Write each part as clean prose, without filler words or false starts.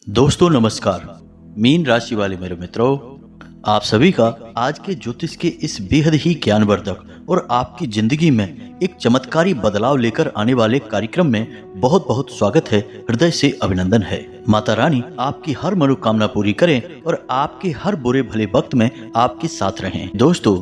दोस्तों नमस्कार। मीन राशि वाले मेरे मित्रों, आप सभी का आज के ज्योतिष के इस बेहद ही ज्ञानवर्धक और आपकी जिंदगी में एक चमत्कारी बदलाव लेकर आने वाले कार्यक्रम में बहुत बहुत स्वागत है। हृदय से अभिनंदन है। माता रानी आपकी हर मनोकामना पूरी करें और आपके हर बुरे भले वक्त में आपके साथ रहें। दोस्तों,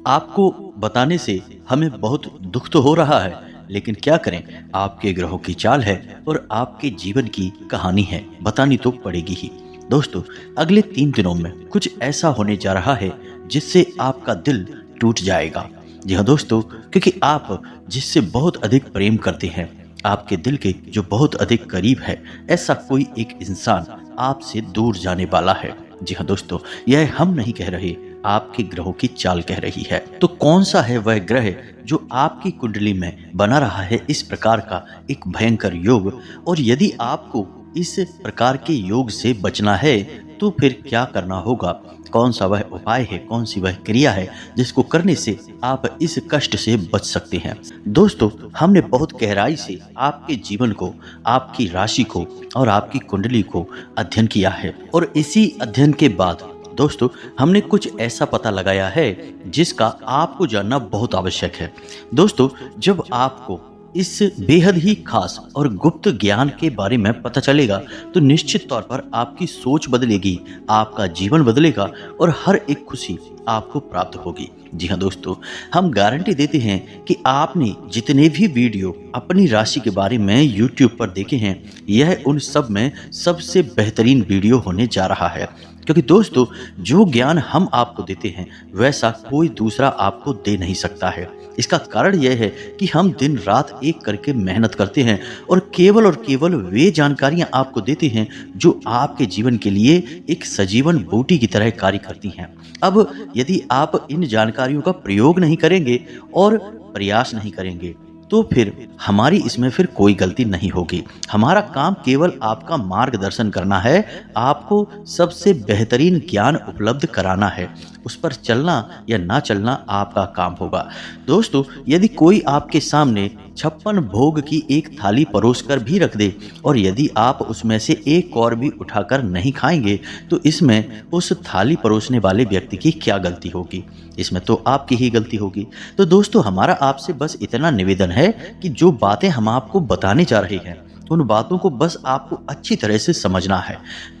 आपको बताने से हमें बहुत दुख तो हो रहा है, लेकिन क्या करें, आपके ग्रहों की चाल है और आपके जीवन की कहानी है, बतानी तो पड़ेगी ही। दोस्तों, अगले 3 दिनों में कुछ ऐसा होने जा रहा है जिससे आपका दिल टूट जाएगा। जी हाँ दोस्तों, क्योंकि आप जिससे बहुत अधिक प्रेम करते हैं, आपके दिल के जो बहुत अधिक करीब है, ऐसा कोई एक इंसान आपसे दूर जाने वाला है। जी हाँ दोस्तों, यह हम नहीं कह रहे, आपके ग्रहों की चाल कह रही है। तो कौन सा है वह ग्रह जो आपकी कुंडली में बना रहा है इस प्रकार का एक भयंकर योग, और यदि आपको इस प्रकार के योग से बचना है तो फिर क्या करना होगा, कौन सा वह उपाय है, कौन सी वह क्रिया है जिसको करने से आप इस कष्ट से बच सकते हैं। दोस्तों, हमने बहुत गहराई से आपके जीवन को, आपकी राशि को और आपकी कुंडली को अध्ययन किया है, और इसी अध्ययन के बाद दोस्तों हमने कुछ ऐसा पता लगाया है जिसका आपको जानना बहुत आवश्यक है। दोस्तों, जब आपको इस बेहद ही खास और गुप्त ज्ञान के बारे में पता चलेगा तो निश्चित तौर पर आपकी सोच बदलेगी, आपका जीवन बदलेगा और हर एक खुशी आपको प्राप्त होगी। जी हाँ दोस्तों, हम गारंटी देते हैं कि आपने जितने भी वीडियो अपनी राशि के बारे में YouTube पर देखे हैं, यह उन सब में सबसे बेहतरीन वीडियो होने जा रहा है। क्योंकि दोस्तों, जो ज्ञान हम आपको देते हैं वैसा कोई दूसरा आपको दे नहीं सकता है। इसका कारण यह है कि हम दिन रात एक करके मेहनत करते हैं और केवल वे जानकारियां आपको देते हैं जो आपके जीवन के लिए एक सजीवन बूटी की तरह कार्य करती हैं। अब यदि आप इन जानकारियों का प्रयोग नहीं करेंगे और प्रयास नहीं करेंगे तो फिर हमारी इसमें फिर कोई गलती नहीं होगी। हमारा काम केवल आपका मार्गदर्शन करना है, आपको सबसे बेहतरीन ज्ञान उपलब्ध कराना है, उस पर चलना या ना चलना आपका काम होगा। दोस्तों, यदि कोई आपके सामने 56 भोग की एक थाली परोस कर भी रख दे और यदि आप उसमें से एक और भी उठाकर नहीं खाएंगे तो इसमें उस थाली परोसने वाले व्यक्ति की क्या गलती होगी? इसमें तो आपकी ही गलती होगी। तो दोस्तों, हमारा आपसे बस इतना निवेदन है कि जो बातें हम आपको बताने जा रहे हैं उन बातों को बस आपको अच्छी तरह से समझना है।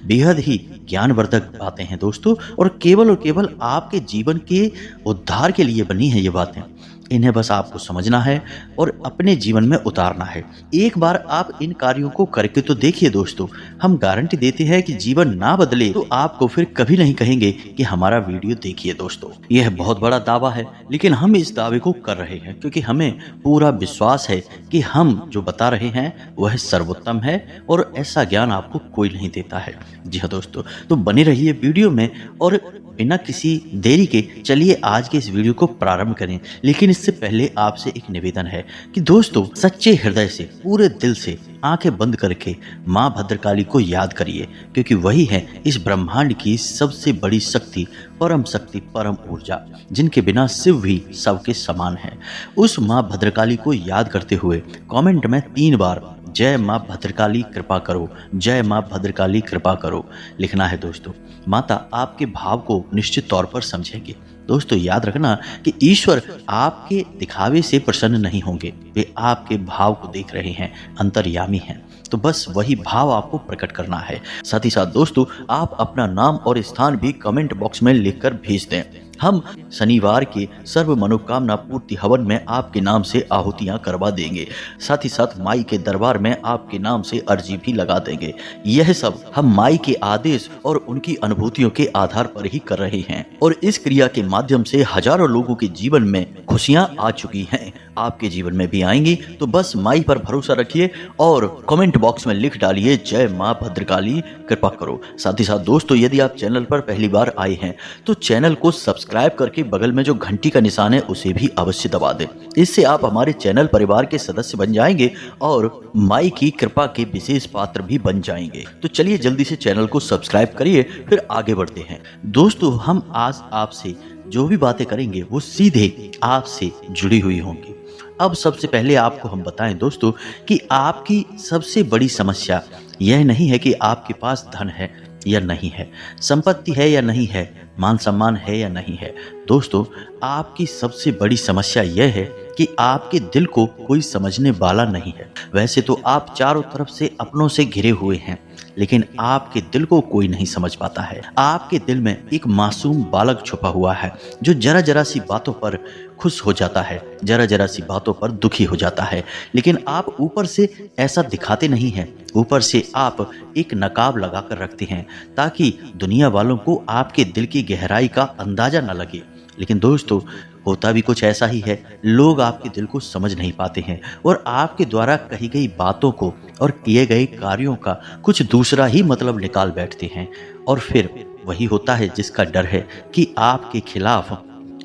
बेहद ही ज्ञानवर्धक बातें हैं दोस्तों, और केवल आपके जीवन के उद्धार के लिए बनी है ये बातें। इन्हें बस आपको समझना है और अपने जीवन में उतारना है। एक बार आप इन कार्यों को करके तो देखिए दोस्तों, हम गारंटी देते हैं कि जीवन ना बदले तो आपको फिर कभी नहीं कहेंगे कि हमारा वीडियो देखिए। दोस्तों, यह बहुत बड़ा दावा है, लेकिन हम इस दावे को कर रहे हैं क्योंकि हमें पूरा विश्वास है कि हम जो बता रहे हैं वह सर्वोत्तम है और ऐसा ज्ञान आपको कोई नहीं देता है। जी हाँ दोस्तों, तो बने रहिए वीडियो में और बिना किसी देरी के चलिए आज के इस वीडियो को प्रारंभ करें। लेकिन इससे पहले आपसे एक निवेदन है कि दोस्तों, सच्चे हृदय से, पूरे दिल से आंखें बंद करके माँ भद्रकाली को याद करिए, क्योंकि वही है इस ब्रह्मांड की सबसे बड़ी शक्ति, परम ऊर्जा, जिनके बिना शिव भी सबके समान है। उस माँ भद्रकाली को याद करते हुए कमेंट में 3 बार जय माँ भद्रकाली कृपा करो, जय माँ भद्रकाली कृपा करो लिखना है। दोस्तों, माता आपके भाव को निश्चित तौर पर समझेंगे। दोस्तों, याद रखना कि ईश्वर आपके दिखावे से प्रसन्न नहीं होंगे, वे आपके भाव को देख रहे हैं, अंतर्यामी हैं। तो बस वही भाव आपको प्रकट करना है। साथ ही साथ दोस्तों, आप अपना नाम और स्थान भी कमेंट बॉक्स में लिखकर भेज दें। हम शनिवार के सर्व मनोकामना पूर्ति हवन में आपके नाम से आहुतियां करवा देंगे। साथ ही साथ माई के दरबार में आपके नाम से अर्जी भी लगा देंगे। यह सब हम माई के आदेश और उनकी अनुभूतियों के आधार पर ही कर रहे हैं, और इस क्रिया के माध्यम से हजारों लोगों के जीवन में खुशियां आ चुकी हैं, आपके जीवन में भी आएंगी। तो बस माई पर भरोसा रखिए और कमेंट बॉक्स में लिख डालिए जय माँ भद्रकाली कृपा करो। साथ ही साथ दोस्तों, यदि आप चैनल पर पहली बार आए हैं तो चैनल को सब्सक्राइब करके बगल में जो घंटी का निशान है उसे भी अवश्य दबा दें। इससे आप हमारे चैनल परिवार के सदस्य बन जाएंगे और माई की कृपा के विशेष पात्र भी बन जाएंगे। तो चलिए जल्दी से चैनल को सब्सक्राइब करिए, फिर आगे बढ़ते हैं। दोस्तों, हम आज आपसे जो भी बातें करेंगे वो सीधे आपसे जुड़ी हुई होंगी। अब सबसे पहले आपको हम बताएं दोस्तों कि आपकी सबसे बड़ी समस्या यह नहीं है कि आपके पास धन है या नहीं है, संपत्ति है या नहीं है, मान सम्मान है या नहीं है। दोस्तों, आपकी सबसे बड़ी समस्या यह है कि आपके दिल को कोई समझने वाला नहीं है। वैसे तो आप चारों तरफ से अपनों से घिरे हुए हैं, लेकिन आपके दिल को कोई नहीं समझ पाता है। आपके दिल में एक मासूम बालक छुपा हुआ है जो जरा जरा सी बातों पर खुश हो जाता है, जरा जरा सी बातों पर दुखी हो जाता है। लेकिन आप ऊपर से ऐसा दिखाते नहीं हैं। ऊपर से आप एक नकाब लगा कर रखते हैं ताकि दुनिया वालों को आपके दिल की गहराई का अंदाजा न लगे। लेकिन दोस्तों, होता भी कुछ ऐसा ही है। लोग आपके दिल को समझ नहीं पाते हैं और आपके द्वारा कही गई बातों को और किए गए कार्यों का कुछ दूसरा ही मतलब निकाल बैठते हैं। और फिर वही होता है जिसका डर है कि आपके खिलाफ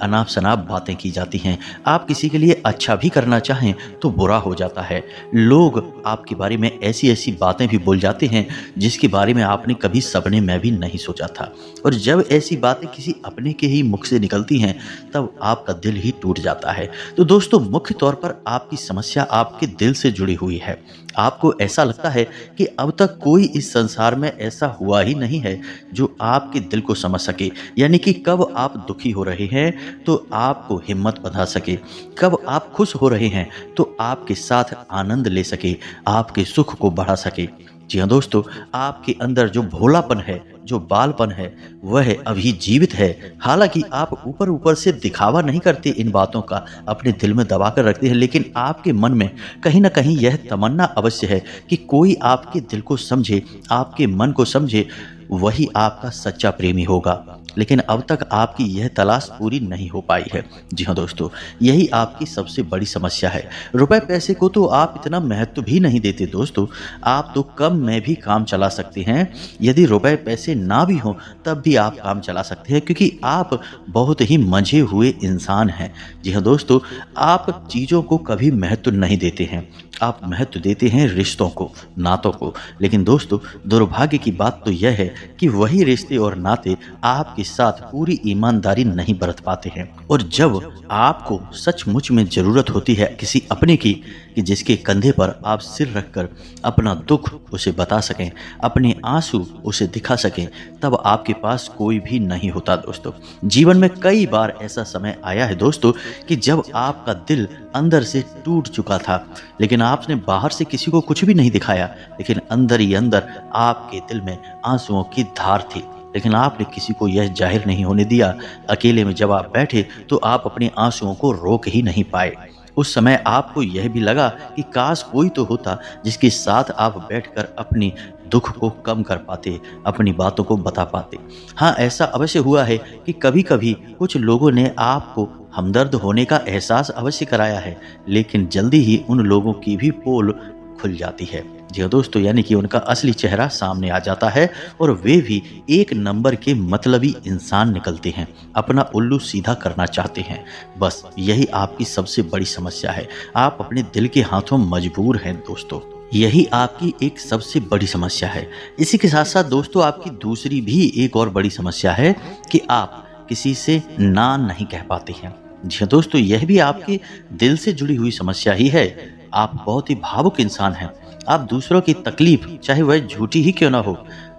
अनाप शनाप बातें की जाती हैं। आप किसी के लिए अच्छा भी करना चाहें तो बुरा हो जाता है। लोग आपके बारे में ऐसी ऐसी बातें भी बोल जाते हैं जिसके बारे में आपने कभी सपने में भी नहीं सोचा था। और जब ऐसी बातें किसी अपने के ही मुख से निकलती हैं तब आपका दिल ही टूट जाता है। तो दोस्तों, मुख्य तौर पर आपकी समस्या आपके दिल से जुड़ी हुई है। आपको ऐसा लगता है कि अब तक कोई इस संसार में ऐसा हुआ ही नहीं है जो आपके दिल को समझ सके। यानी कि कब आप दुखी हो रहे हैं तो आपको हिम्मत बंधा सके, कब आप खुश हो रहे हैं तो आपके साथ आनंद ले सके, आपके सुख को बढ़ा सके। जी हाँ दोस्तों, आपके अंदर जो भोलापन है, जो बालपन है, वह अभी जीवित है। हालांकि आप ऊपर ऊपर से दिखावा नहीं करते इन बातों का, अपने दिल में दबा कर रखते हैं, लेकिन आपके मन में कहीं ना कहीं यह तमन्ना अवश्य है कि कोई आपके दिल को समझे, आपके मन को समझे, वही आपका सच्चा प्रेमी होगा। लेकिन अब तक आपकी यह तलाश पूरी नहीं हो पाई है। जी हाँ दोस्तों, यही आपकी सबसे बड़ी समस्या है। रुपए पैसे को तो आप इतना महत्व भी नहीं देते दोस्तों। आप तो कम में भी काम चला सकते हैं। यदि रुपए पैसे ना भी हों तब भी आप काम चला सकते हैं, क्योंकि आप बहुत ही मंझे हुए इंसान हैं। जी हाँ दोस्तों, आप चीज़ों को कभी महत्व नहीं देते हैं। आप महत्व देते हैं रिश्तों को, नातों को। लेकिन दोस्तों, दुर्भाग्य की बात तो यह है कि वही रिश्ते और नाते आपके साथ पूरी ईमानदारी नहीं बरत पाते हैं। और जब आपको सचमुच में ज़रूरत होती है किसी अपने की, कि जिसके कंधे पर आप सिर रखकर अपना दुख उसे बता सकें, अपने आंसू उसे दिखा सकें, तब आपके पास कोई भी नहीं होता दोस्तों। जीवन में कई बार ऐसा समय आया है दोस्तों कि जब आपका दिल अंदर से टूट चुका था, लेकिन आपने बाहर से किसी को कुछ भी नहीं दिखाया, लेकिन अंदर ही अंदर आपके दिल में आंसुओं की धार थी, लेकिन आपने किसी को यह जाहिर नहीं होने दिया। अकेले में जब आप बैठे तो आप अपने आंसुओं को रोक ही नहीं पाए। उस समय आपको यह भी लगा कि काश कोई तो होता जिसके साथ आप बैठकर अपनी दुख को कम कर पाते, अपनी बातों को बता पाते। हाँ, ऐसा अवश्य हुआ है कि कभी कभी कुछ लोगों ने आपको हमदर्द होने का एहसास अवश्य कराया है, लेकिन जल्दी ही उन लोगों की भी पोल खुल जाती है। जी हाँ दोस्तों, यानी कि उनका असली चेहरा सामने आ जाता है और वे भी एक नंबर के मतलबी इंसान निकलते हैं, अपना उल्लू सीधा करना चाहते हैं। बस यही आपकी सबसे बड़ी समस्या है। आप अपने दिल के हाथों मजबूर हैं दोस्तों। यही आपकी एक सबसे बड़ी समस्या है। इसी के साथ साथ दोस्तों, आपकी दूसरी भी एक और बड़ी समस्या है कि आप किसी से ना नहीं कह पाते हैं। जी हाँ दोस्तों, यह भी आपके दिल से जुड़ी हुई समस्या ही है। आप बहुत ही भावुक इंसान हैं। आप दूसरों की तकलीफ, चाहे वह झूठी ही क्यों ना हो,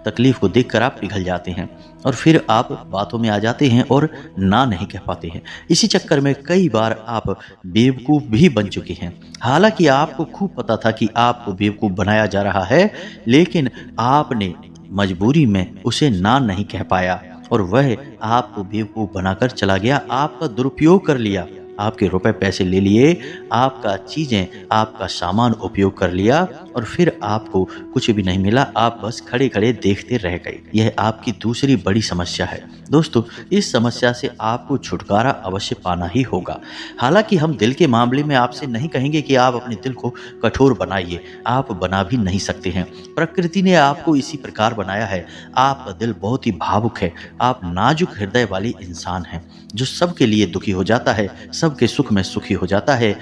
तकलीफ को देखकर आप पिघल जाते हैं और फिर आप बातों में आ जाते हैं और ना नहीं कह पाते हैं। इसी चक्कर में कई बार आप बेवकूफ़ भी बन चुके हैं। हालांकि आपको खूब पता था कि आपको बेवकूफ़ बनाया जा रहा है, लेकिन आपने मजबूरी में उसे ना नहीं कह पाया और वह आपको बेवकूफ़ बनाकर चला गया। आपका दुरुपयोग कर लिया, आपके रुपए पैसे ले लिए, आपका चीज़ें, आपका सामान उपयोग कर लिया और फिर आपको कुछ भी नहीं मिला। आप बस खड़े खड़े देखते रह गए। यह आपकी दूसरी बड़ी समस्या है दोस्तों। इस समस्या से आपको छुटकारा अवश्य पाना ही होगा। हालांकि हम दिल के मामले में आपसे नहीं कहेंगे कि आप अपने दिल को कठोर बनाइए, आप बना भी नहीं सकते हैं। प्रकृति ने आपको इसी प्रकार बनाया है। आपका दिल बहुत ही भावुक है। आप नाजुक हृदय वाले इंसान हैं जो सबके लिए दुखी हो जाता है, सबके सुख में सुखी हो जाता है,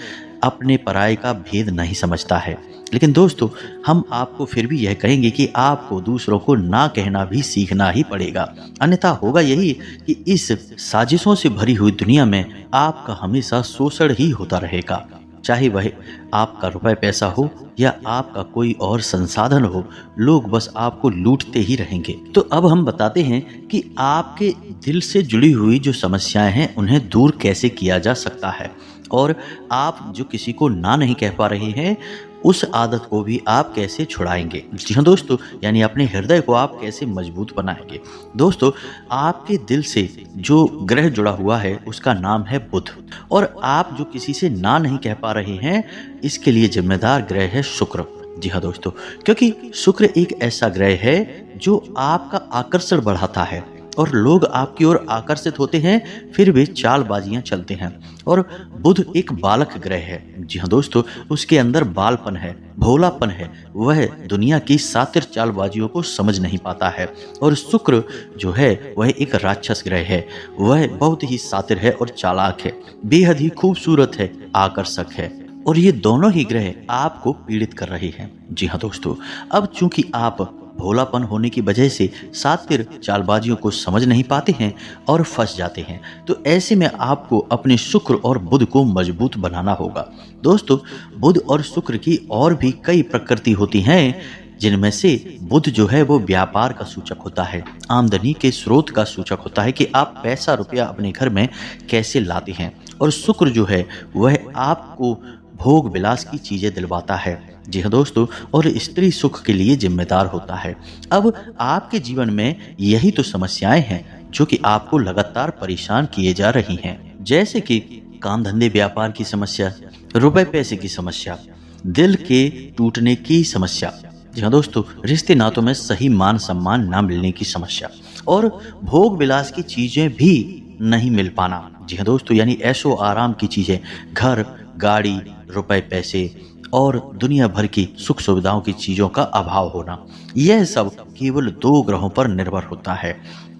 अपने पराये का भेद नहीं समझता है। लेकिन दोस्तों, हम आपको फिर भी यह कहेंगे कि आपको दूसरों को ना कहना भी सीखना ही पड़ेगा। अन्यथा होगा यही कि इस साजिशों से भरी हुई दुनिया में आपका हमेशा शोषण ही होता रहेगा। चाहे वह आपका रुपए पैसा हो या आपका कोई और संसाधन हो, लोग बस आपको लूटते ही रहेंगे। तो अब हम बताते हैं कि आपके दिल से जुड़ी हुई जो समस्याएं हैं उन्हें दूर कैसे किया जा सकता है, और आप जो किसी को ना नहीं कह पा रहे हैं उस आदत को भी आप कैसे छुड़ाएंगे। जी हाँ दोस्तों, यानी अपने हृदय को आप कैसे मजबूत बनाएंगे। दोस्तों, आपके दिल से जो ग्रह जुड़ा हुआ है उसका नाम है बुध, और आप जो किसी से ना नहीं कह पा रहे हैं इसके लिए जिम्मेदार ग्रह है शुक्र। जी हाँ दोस्तों, क्योंकि शुक्र एक ऐसा ग्रह है जो आपका आकर्षण बढ़ाता है और लोग आपकी ओर आकर्षित होते हैं, फिर भी चालबाजियां चलते हैं। और बुध एक बालक ग्रह है। जी हाँ दोस्तों, उसके अंदर बालपन है, भोलापन है, वह दुनिया की सातिर चालबाजियों को समझ नहीं पाता है। और शुक्र जो है वह एक राक्षस ग्रह है, वह बहुत ही सातिर है और चालाक है, बेहद ही खूबसूरत है, आकर्षक है, और ये दोनों ही ग्रह आपको पीड़ित कर रहे हैं। जी हाँ दोस्तों, अब चूंकि आप भोलापन होने की वजह से सातिर चालबाजियों को समझ नहीं पाते हैं और फंस जाते हैं, तो ऐसे में आपको अपने शुक्र और बुध को मजबूत बनाना होगा। दोस्तों, बुध और शुक्र की और भी कई प्रकृति होती हैं, जिनमें से बुध जो है वो व्यापार का सूचक होता है, आमदनी के स्रोत का सूचक होता है कि आप पैसा रुपया अपने घर में कैसे लाते हैं। और शुक्र जो है वह आपको भोग विलास की चीजें दिलवाता है। जी हाँ दोस्तों, और स्त्री सुख के लिए जिम्मेदार होता है। अब आपके जीवन में यही तो समस्याएं हैं जो कि आपको लगातार परेशान किए जा रही हैं, जैसे कि काम धंधे व्यापार की समस्या, रुपए पैसे की समस्या, दिल के टूटने की समस्या। जी हाँ दोस्तों, रिश्ते नातों में सही मान सम्मान ना मिलने की समस्या, और भोग विलास की चीजें भी नहीं मिल पाना। जी हाँ दोस्तों, यानी ऐशो आराम की चीजें, घर, गाड़ी, रुपए पैसे और दुनिया भर की सुख सुविधाओं की चीजों का अभाव होना, यह सब केवल 2 ग्रहों पर निर्भर होता है।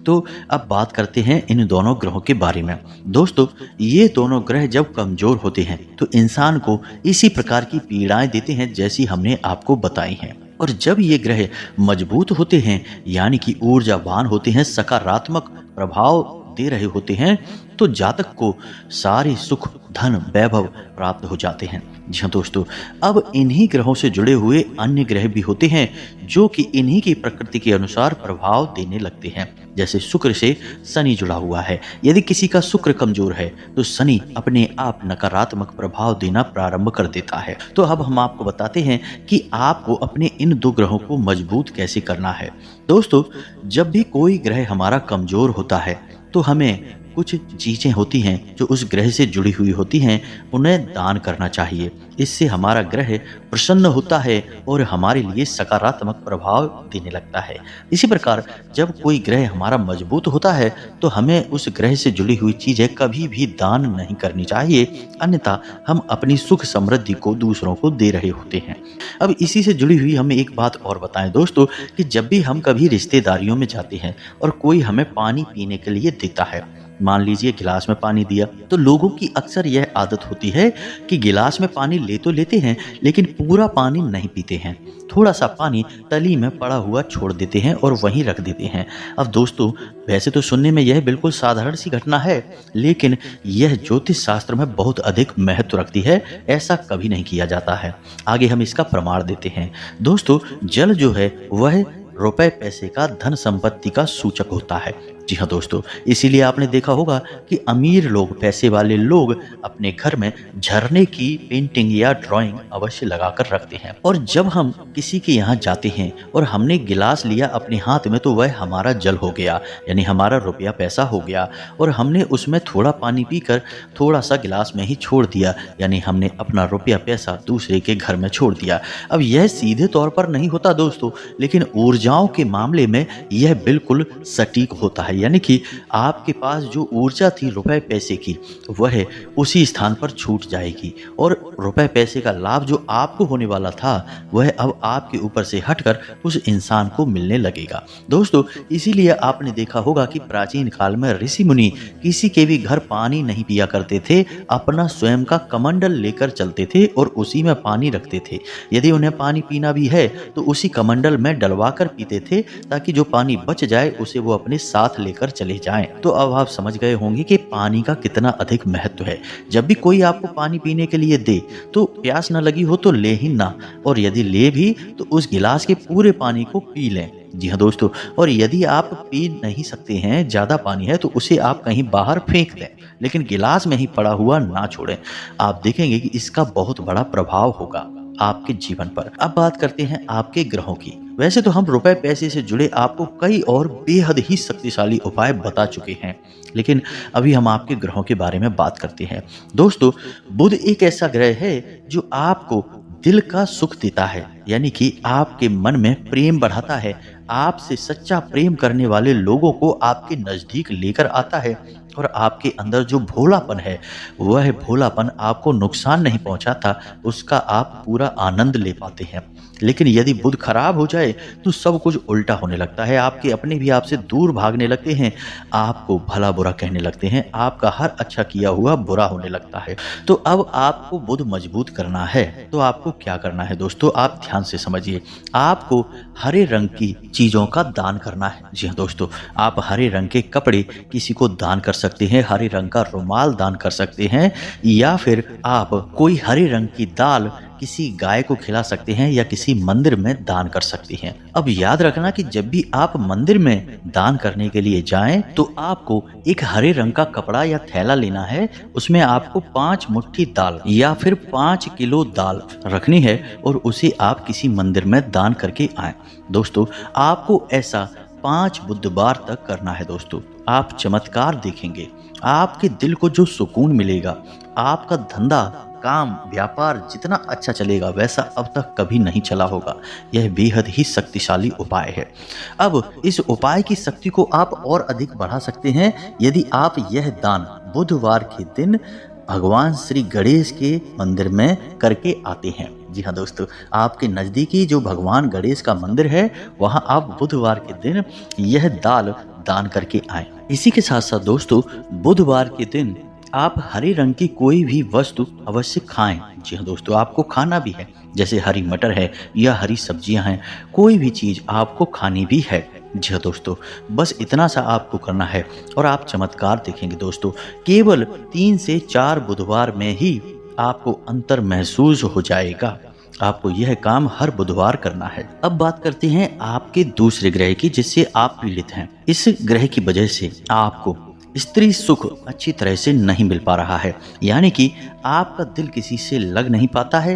तो अब बात करते हैं इन दोनों ग्रहों के बारे में। दोस्तों, ये दोनों ग्रह जब कमजोर होते हैं तो इंसान को इसी प्रकार की पीड़ाएं देते हैं जैसी हमने आपको बताई हैं। और जब ये ग्रह मजबूत होते हैं, यानी कि ऊर्जावान होते हैं, सकारात्मक प्रभाव दे रहे होते हैं, तो जातक को सारे सुख, धन, वैभव प्राप्त हो जाते हैं। जी हाँ दोस्तों, अब इन्हीं ग्रहों से जुड़े हुए अन्य ग्रह भी होते हैं जो कि इन्हीं की प्रकृति के अनुसार प्रभाव देने लगते हैं। जैसे शुक्र से शनि जुड़ा हुआ है, यदि किसी का शुक्र कमजोर है तो शनि अपने आप नकारात्मक प्रभाव देना प्रारंभ कर देता है। तो अब हम आपको बताते हैं कि आपको अपने इन 2 ग्रहों को मजबूत कैसे करना है। दोस्तों, जब भी कोई ग्रह हमारा कमजोर होता है तो हमें कुछ चीजें होती हैं जो उस ग्रह से जुड़ी हुई होती हैं, उन्हें दान करना चाहिए। इससे हमारा ग्रह प्रसन्न होता है और हमारे लिए सकारात्मक प्रभाव देने लगता है। इसी प्रकार जब कोई ग्रह हमारा मजबूत होता है तो हमें उस ग्रह से जुड़ी हुई चीजें कभी भी दान नहीं करनी चाहिए, अन्यथा हम अपनी सुख समृद्धि को दूसरों को दे रहे होते हैं। अब इसी से जुड़ी हुई हमें एक बात और बताएं दोस्तों, कि जब भी हम कभी रिश्तेदारियों में जाते हैं और कोई हमें पानी पीने के लिए देता है, मान लीजिए गिलास में पानी दिया, तो लोगों की अक्सर यह आदत होती है कि गिलास में पानी ले तो लेते हैं लेकिन पूरा पानी नहीं पीते हैं, थोड़ा सा पानी तली में पड़ा हुआ छोड़ देते हैं और वहीं रख देते हैं। अब दोस्तों, वैसे तो सुनने में यह बिल्कुल साधारण सी घटना है, लेकिन यह ज्योतिष शास्त्र में बहुत अधिक महत्व रखती है। ऐसा कभी नहीं किया जाता है। आगे हम इसका प्रमाण देते हैं। दोस्तों, जल जो है वह रुपए पैसे का, धन संपत्ति का सूचक होता है। जी हाँ दोस्तों, इसीलिए आपने देखा होगा कि अमीर लोग, पैसे वाले लोग अपने घर में झरने की पेंटिंग या ड्राइंग अवश्य लगाकर रखते हैं। और जब हम किसी के यहाँ जाते हैं और हमने गिलास लिया अपने हाथ में, तो वह हमारा जल हो गया, यानी हमारा रुपया पैसा हो गया, और हमने उसमें थोड़ा पानी पीकर थोड़ा सा गिलास में ही छोड़ दिया, यानी हमने अपना रुपया पैसा दूसरे के घर में छोड़ दिया। अब यह सीधे तौर पर नहीं होता दोस्तों, लेकिन ऊर्जाओं के मामले में यह बिल्कुल सटीक होता है। यानी कि आपके पास जो ऊर्जा थी रुपए पैसे की, वह उसी स्थान पर छूट जाएगी, और रुपए पैसे का लाभ जो आपको होने वाला था वह अब आपके ऊपर से हटकर उस इंसान को मिलने लगेगा। दोस्तों, इसीलिए आपने देखा होगा कि प्राचीन काल में ऋषि मुनि किसी के भी घर पानी नहीं पिया करते थे, अपना स्वयं का कमंडल लेकर चलते थे और उसी में पानी रखते थे। यदि उन्हें पानी पीना भी है तो उसी कमंडल में डलवा कर पीते थे, ताकि जो पानी बच जाए उसे वो अपने साथ लेकर चले जाएं। तो अब आप समझ गए होंगे कि पानी का कितना अधिक महत्व है। जब भी कोई आपको पानी पीने के लिए दे तो प्यास न लगी हो तो ले ही ना, और यदि ले भी तो उस गिलास के पूरे पानी को पी लें। जी हाँ दोस्तों, और यदि आप पी नहीं सकते हैं, ज़्यादा पानी है, तो उसे आप कहीं बाहर फेंक दें, लेकिन गिलास में ही पड़ा हुआ ना छोड़ें। आप देखेंगे कि इसका बहुत बड़ा प्रभाव होगा आपके जीवन पर। अब बात करते हैं आपके ग्रहों की। वैसे तो हम रुपए पैसे से जुड़े आपको कई और बेहद ही शक्तिशाली उपाय बता चुके हैं, लेकिन अभी हम आपके ग्रहों के बारे में बात करते हैं। दोस्तों, बुध एक ऐसा ग्रह है जो आपको दिल का सुख देता है, यानी कि आपके मन में प्रेम बढ़ाता है, आपसे सच्चा प्रेम करने वाले लोगों को आपके नजदीक लेकर आता है, और आपके अंदर जो भोलापन है वह भोलापन आपको नुकसान नहीं पहुंचाता, उसका आप पूरा आनंद ले पाते हैं। लेकिन यदि बुध खराब हो जाए तो सब कुछ उल्टा होने लगता है। आपके अपने भी आपसे दूर भागने लगते हैं, आपको भला बुरा कहने लगते हैं, आपका हर अच्छा किया हुआ बुरा होने लगता है। तो अब आपको बुध मजबूत करना है तो आपको क्या करना है दोस्तों, आप ध्यान से समझिए। आपको हरे रंग की चीजों का दान करना है। जी हाँ दोस्तों, आप हरे रंग के कपड़े किसी को दान कर सकते हैं, हरे रंग का रुमाल दान कर सकते हैं, या फिर आप कोई हरे रंग की दाल किसी गाय को खिला सकते हैं या किसी मंदिर में दान कर सकते हैं। अब याद रखना कि जब भी आप मंदिर में दान करने के लिए जाएं तो आपको एक हरे रंग का कपड़ा या थैला लेना है, उसमें आपको 5 मुट्ठी दाल या फिर 5 किलो दाल रखनी है और उसे आप किसी मंदिर में दान करके आएं। दोस्तों, आपको ऐसा 5 बुधवार तक करना है। दोस्तों, आप चमत्कार देखेंगे, आपके दिल को जो सुकून मिलेगा, आपका धंधा काम व्यापार जितना अच्छा चलेगा वैसा अब तक कभी नहीं चला होगा। यह बेहद ही शक्तिशाली उपाय है। अब इस उपाय की शक्ति को आप और अधिक बढ़ा सकते हैं यदि आप यह दान बुधवार के दिन भगवान श्री गणेश के मंदिर में करके आते हैं। जी हाँ दोस्तों, आपके नज़दीकी जो भगवान गणेश का मंदिर है वहाँ आप बुधवार के दिन यह दाल दान करके आएं। इसी के साथ साथ दोस्तों, बुधवार के दिन आप हरे रंग की कोई भी वस्तु अवश्य खाएं। जी हाँ दोस्तों, आपको खाना भी है, जैसे हरी मटर है या हरी सब्जियां हैं, कोई भी चीज़ आपको खानी भी है। जी हाँ दोस्तों, बस इतना सा आपको करना है और आप चमत्कार देखेंगे। दोस्तों, केवल 3 से 4 बुधवार में ही आपको अंतर महसूस हो जाएगा। आपको यह काम हर बुधवार करना है। अब बात करते हैं आपके दूसरे ग्रह की जिससे आप पीड़ित हैं। इस ग्रह की वजह से आपको स्त्री सुख अच्छी तरह से नहीं मिल पा रहा है, यानी कि आपका दिल किसी से लग नहीं पाता है,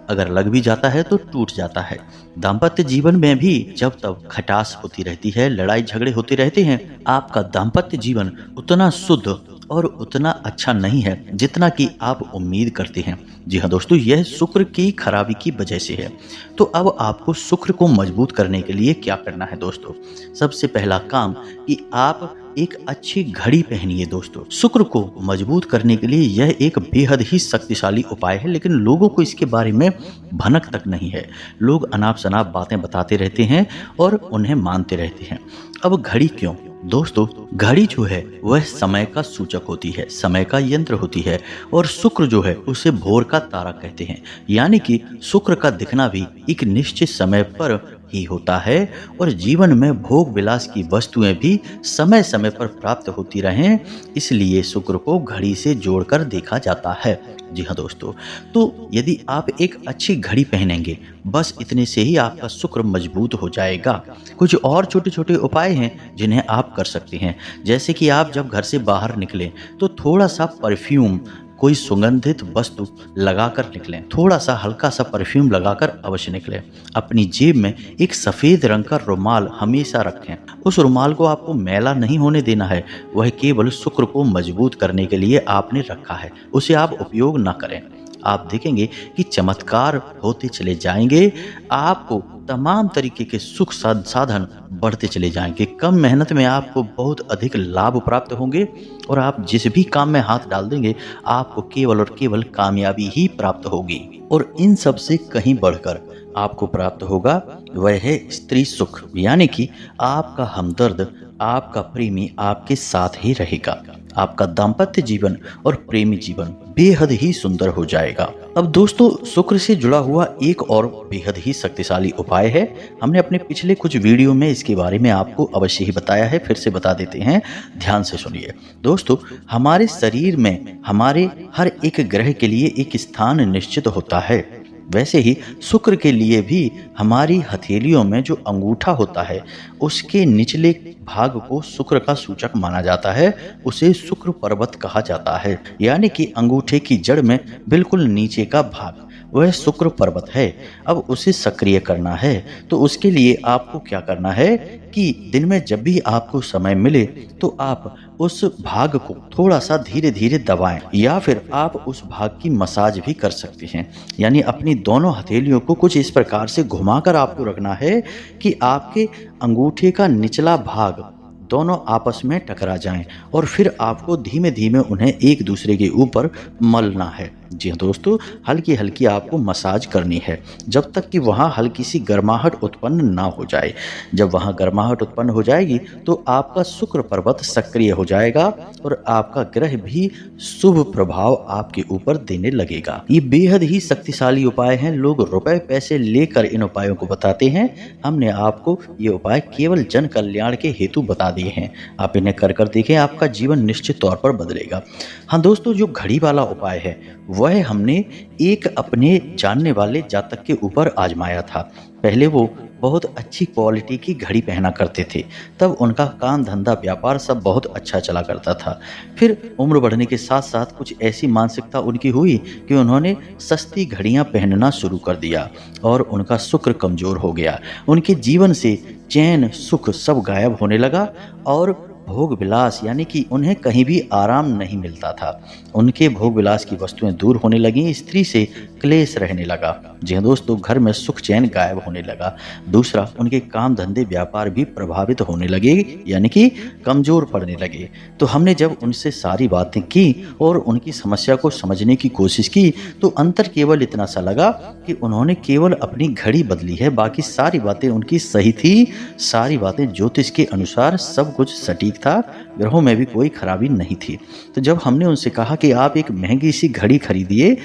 अगर लग भी जाता है तो टूट जाता है। दाम्पत्य जीवन में भी जब तब खटास होती रहती है, लड़ाई झगड़े होते रहते हैं। आपका दाम्पत्य जीवन उतना शुद्ध और उतना अच्छा नहीं है जितना कि आप उम्मीद करते हैं। जी हाँ दोस्तों, यह शुक्र की खराबी की वजह से है। तो अब आपको शुक्र को मजबूत करने के लिए क्या करना है दोस्तों, सबसे पहला काम कि आप एक अच्छी घड़ी पहनिए। दोस्तों, शुक्र को मजबूत करने के लिए यह एक बेहद ही शक्तिशाली उपाय है, लेकिन लोगों को इसके बारे में भनक तक नहीं है। लोग अनाप शनाप बातें बताते रहते हैं और उन्हें मानते रहते हैं। अब घड़ी क्यों? दोस्तों, घड़ी जो है वह समय का सूचक होती है, समय का यंत्र होती है, और शुक्र जो है उसे भोर का तारा कहते हैं। यानी कि शुक्र का दिखना भी एक निश्चित समय पर ही होता है, और जीवन में भोग विलास की वस्तुएं भी समय समय पर प्राप्त होती रहें, इसलिए शुक्र को घड़ी से जोड़कर देखा जाता है। जी हाँ दोस्तों, तो यदि आप एक अच्छी घड़ी पहनेंगे, बस इतने से ही आपका शुक्र मजबूत हो जाएगा। कुछ और छोटे छोटे उपाय हैं जिन्हें आप कर सकते हैं, जैसे कि आप जब घर से बाहर निकलें तो थोड़ा सा परफ्यूम, कोई सुगंधित वस्तु लगाकर निकलें, थोड़ा सा हल्का सा परफ्यूम लगाकर अवश्य निकलें। अपनी जेब में एक सफ़ेद रंग का रुमाल हमेशा रखें। उस रुमाल को आपको मैला नहीं होने देना है, वह केवल शुक्र को मजबूत करने के लिए आपने रखा है, उसे आप उपयोग न करें। आप देखेंगे कि चमत्कार होते चले जाएंगे, आपको तमाम तरीके के सुख साधन बढ़ते चले जाएंगे। कम मेहनत में आपको बहुत अधिक लाभ प्राप्त होंगे, और आप जिस भी काम में हाथ डाल देंगे आपको केवल और केवल कामयाबी ही प्राप्त होगी। और इन सब से कहीं बढ़कर आपको प्राप्त होगा वह है स्त्री सुख, यानी कि आपका हमदर्द आपका प्रेमी आपके साथ ही रहेगा। आपका दाम्पत्य जीवन और प्रेमी जीवन बेहद ही सुंदर हो जाएगा। अब दोस्तों, शुक्र से जुड़ा हुआ एक और बेहद ही शक्तिशाली उपाय है। हमने अपने पिछले कुछ वीडियो में इसके बारे में आपको अवश्य ही बताया है, फिर से बता देते हैं, ध्यान से सुनिए। दोस्तों, हमारे शरीर में हमारे हर एक ग्रह के लिए एक स्थान निश्चित होता है। वैसे ही शुक्र के लिए भी हमारी हथेलियों में जो अंगूठा होता है, उसके निचले भाग को शुक्र का सूचक माना जाता है। उसे शुक्र पर्वत कहा जाता है, यानी कि अंगूठे की जड़ में बिल्कुल नीचे का भाग वह शुक्र पर्वत है। अब उसे सक्रिय करना है तो उसके लिए आपको क्या करना है कि दिन में जब भी आपको समय मिले तो आप उस भाग को थोड़ा सा धीरे धीरे दबाएं, या फिर आप उस भाग की मसाज भी कर सकते हैं। यानी अपनी दोनों हथेलियों को कुछ इस प्रकार से घुमाकर आपको रखना है कि आपके अंगूठे का निचला भाग दोनों आपस में टकरा जाएं, और फिर आपको धीमे धीमे उन्हें एक दूसरे के ऊपर मलना है। जी हाँ दोस्तों, हल्की हल्की आपको मसाज करनी है जब तक कि वहाँ हल्की सी गर्माहट उत्पन्न ना हो जाए। जब वहाँ गर्माहट उत्पन्न हो जाएगी तो आपका शुक्र पर्वत सक्रिय हो जाएगा और आपका ग्रह भी शुभ प्रभाव आपके ऊपर देने लगेगा। ये बेहद ही शक्तिशाली उपाय हैं। लोग रुपए पैसे लेकर इन उपायों को बताते हैं। हमने आपको ये उपाय केवल जन कल्याण के हेतु बता दिए हैं। आप इन्हें कर कर देखें, आपका जीवन निश्चित तौर पर बदलेगा। हाँ दोस्तों, जो घड़ी वाला उपाय है वह हमने एक अपने जानने वाले जातक के ऊपर आजमाया था। पहले वो बहुत अच्छी क्वालिटी की घड़ी पहना करते थे, तब उनका काम धंधा व्यापार सब बहुत अच्छा चला करता था। फिर उम्र बढ़ने के साथ साथ कुछ ऐसी मानसिकता उनकी हुई कि उन्होंने सस्ती घड़ियां पहनना शुरू कर दिया और उनका शुक्र कमजोर हो गया। उनके जीवन से चैन सुख सब गायब होने लगा और भोग विलास यानी कि उन्हें कहीं भी आराम नहीं मिलता था। उनके भोग विलास की वस्तुएं दूर होने लगी, स्त्री से क्लेश रहने लगा। जी हाँ दोस्तों, घर में सुख चैन गायब होने लगा। दूसरा, उनके काम धंधे व्यापार भी प्रभावित होने लगे, यानी कि कमजोर पड़ने लगे। तो हमने जब उनसे सारी बातें की और उनकी समस्या को समझने की कोशिश की तो अंतर केवल इतना सा लगा कि उन्होंने केवल अपनी घड़ी बदली है, बाकी सारी बातें उनकी सही थी। सारी बातें ज्योतिष के अनुसार सब कुछ सटीक था, ग्रहों में भी कोई खराबी नहीं थी। तो जब हमने उनसे कहा कि आप एक महंगी सी घड़ी खरीदिए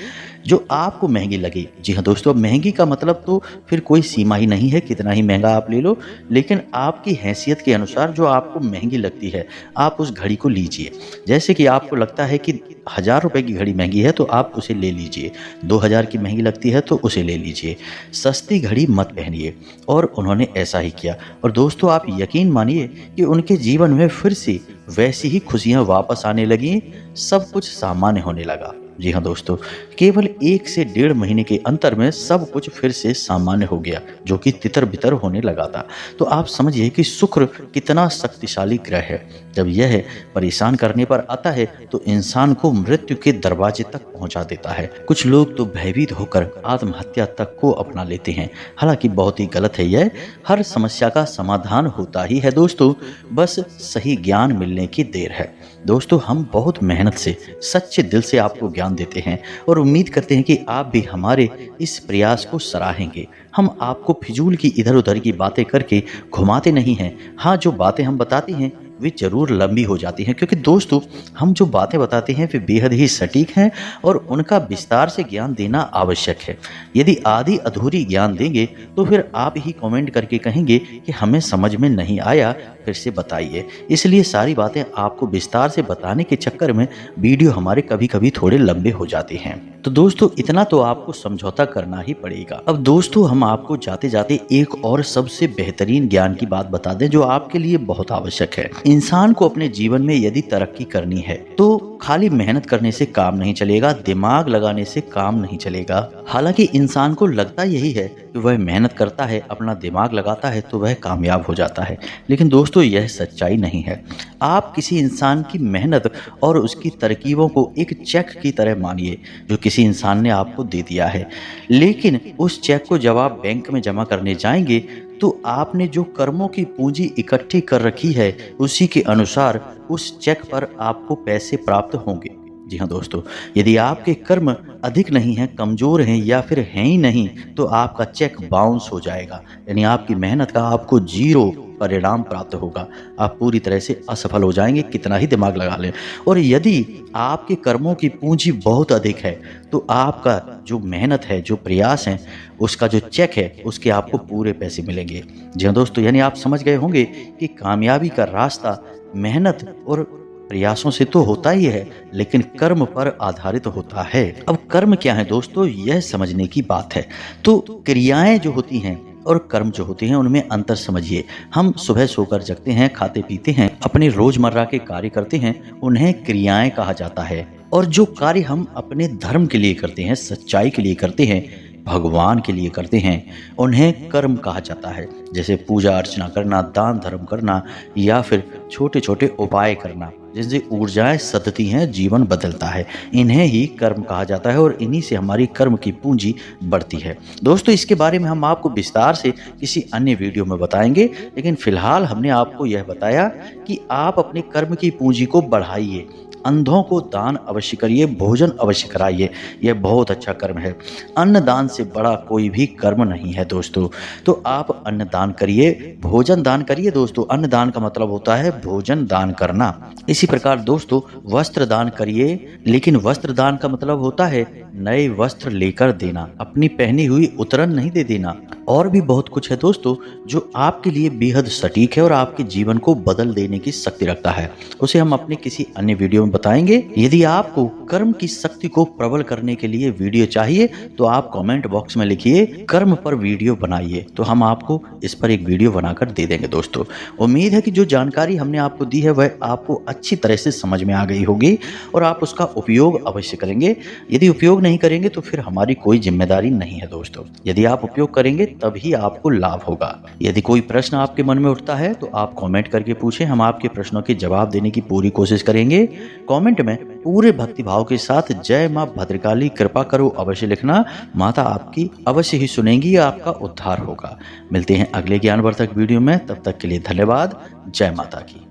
जो आपको महंगी लगे। जी हाँ दोस्तों, महंगी का मतलब तो फिर कोई सीमा ही नहीं है, कितना ही महंगा आप ले लो, लेकिन आपकी हैसियत के अनुसार जो आपको महंगी लगती है आप उस घड़ी को लीजिए। जैसे कि आपको लगता है कि 1000 रुपए की घड़ी महंगी है तो आप उसे ले लीजिए, 2000 की महंगी लगती है तो उसे ले लीजिए, सस्ती घड़ी मत पहनिए। और उन्होंने ऐसा ही किया और दोस्तों आप यकीन मानिए कि उनके जीवन में फिर से वैसी ही खुशियां वापस आने लगी, सब कुछ सामान्य होने लगा। जी हाँ दोस्तों, केवल 1 से 1.5 महीने के अंतर में सब कुछ फिर से सामान्य हो गया, जो कि तितर बितर होने लगा था। तो आप समझिए कि शुक्र कितना शक्तिशाली ग्रह है। जब यह परेशान करने पर आता है तो इंसान को मृत्यु के दरवाजे तक पहुंचा देता है। कुछ लोग तो भयभीत होकर आत्महत्या तक को अपना लेते हैं, हालांकि बहुत ही गलत है यह। हर समस्या का समाधान होता ही है दोस्तों, बस सही ज्ञान मिलने की देर है। दोस्तों, हम बहुत मेहनत से सच्चे दिल से आपको ज्ञान देते हैं और उम्मीद करते हैं कि आप भी हमारे इस प्रयास को सराहेंगे। हम आपको फिजूल की इधर उधर की बातें करके घुमाते नहीं हैं। हाँ, जो बातें हम बताते हैं वे जरूर लंबी हो जाती हैं, क्योंकि दोस्तों हम जो बातें बताते हैं वे बेहद ही सटीक हैं और उनका विस्तार से ज्ञान देना आवश्यक है। यदि आधी अधूरी ज्ञान देंगे तो फिर आप ही कमेंट करके कहेंगे कि हमें समझ में नहीं आया, फिर से बताइए। इसलिए सारी बातें आपको विस्तार से बताने के चक्कर में वीडियो हमारे कभी कभी थोड़े लंबे हो जाते हैं। तो दोस्तों इतना तो आपको समझौता करना ही पड़ेगा। अब दोस्तों हम आपको जाते जाते एक और सबसे बेहतरीन ज्ञान की बात बता दें जो आपके लिए बहुत आवश्यक है। इंसान को अपने जीवन में यदि तरक्की करनी है तो खाली मेहनत करने से काम नहीं चलेगा, दिमाग लगाने से काम नहीं चलेगा। हालांकि इंसान को लगता यही है कि वह मेहनत करता है, अपना दिमाग लगाता है तो वह कामयाब हो जाता है, लेकिन दोस्तों यह सच्चाई नहीं है। आप किसी इंसान की मेहनत और उसकी तरकीबों को एक चेक की तरह मानिए जो किसी इंसान ने आपको दे दिया है, लेकिन उस चेक को जब आप बैंक में जमा करने जाएंगे तो आपने जो कर्मों की पूंजी इकट्ठी कर रखी है उसी के अनुसार उस चेक पर आपको पैसे प्राप्त होंगे। जी हाँ दोस्तों, यदि आपके कर्म अधिक नहीं हैं, कमज़ोर हैं या फिर हैं ही नहीं, तो आपका चेक बाउंस हो जाएगा। यानी आपकी मेहनत का आपको ज़ीरो परिणाम प्राप्त होगा। आप पूरी तरह से असफल हो जाएँगे, कितना ही दिमाग लगा लें। और यदि आपके कर्मों की पूँजी बहुत अधिक है, तो आपका जो मेहनत है, जो प्रयास हैं, उसका जो चेक है, उसके आपको पूरे पैसे मिलेंगे। जी हाँ दोस्तों, यानी आप समझ गए होंगे कि कामयाबी का रास्ता मेहनत और प्रयासों से तो होता ही है, लेकिन कर्म पर आधारित होता है। अब कर्म क्या है दोस्तों, यह समझने की बात है। तो क्रियाएं जो होती हैं और कर्म जो होते हैं, उनमें अंतर समझिए। हम सुबह सोकर जगते हैं, खाते पीते हैं, अपने रोजमर्रा के कार्य करते हैं, उन्हें क्रियाएं कहा जाता है। और जो कार्य हम अपने धर्म के लिए करते हैं, सच्चाई के लिए करते हैं, भगवान के लिए करते हैं, उन्हें कर्म कहा जाता है। जैसे पूजा अर्चना करना, दान धर्म करना या फिर छोटे छोटे उपाय करना, जिनसे ऊर्जाएं सधती हैं, जीवन बदलता है, इन्हें ही कर्म कहा जाता है और इन्हीं से हमारी कर्म की पूंजी बढ़ती है। दोस्तों, इसके बारे में हम आपको विस्तार से किसी अन्य वीडियो में बताएंगे, लेकिन फिलहाल हमने आपको यह बताया कि आप अपने कर्म की पूंजी को बढ़ाइए। अंधों को दान अवश्य करिए, भोजन अवश्य कराइए, यह बहुत अच्छा कर्म है। अन्न दान से बड़ा कोई भी कर्म नहीं है दोस्तों। तो आप अन्न दान करिए, भोजन दान करिए दोस्तों। अन्न दान का मतलब होता है भोजन दान करना। इसी प्रकार दोस्तों, वस्त्र दान करिए, लेकिन वस्त्र दान का मतलब होता है नए वस्त्र लेकर देना, अपनी पहनी हुई उतरन नहीं दे देना। और भी बहुत कुछ है दोस्तों जो आपके लिए बेहद सटीक है और आपके जीवन को बदल देने की शक्ति रखता है। उसे हम अपने किसी अन्य वीडियो में बताएंगे। यदि आपको कर्म की शक्ति को प्रबल करने के लिए वीडियो चाहिए, तो आप कमेंट बॉक्स में लिखिए कर्म पर वीडियो बनाइए, तो हम आपको इस पर एक वीडियो बनाकर दे देंगे दोस्तों। उम्मीद है कि जो जानकारी हमने आपको दी है वह आपको अच्छी तरह से समझ में आ गई होगी और आप उसका उपयोग अवश्य करेंगे। यदि उपयोग नहीं करेंगे तो फिर हमारी कोई जिम्मेदारी नहीं है दोस्तों। यदि आप उपयोग करेंगे तभी आपको लाभ होगा। यदि कोई प्रश्न आपके मन में उठता है तो आप कमेंट करके पूछें, हम आपके प्रश्नों के जवाब देने की पूरी कोशिश करेंगे। कमेंट में पूरे भक्तिभाव के साथ जय मां भद्रकाली कृपा करो अवश्य लिखना। माता आपकी अवश्य ही सुनेंगी, आपका उद्धार होगा। मिलते हैं अगले ज्ञानवर्धक वीडियो में, तब तक के लिए धन्यवाद। जय माता की।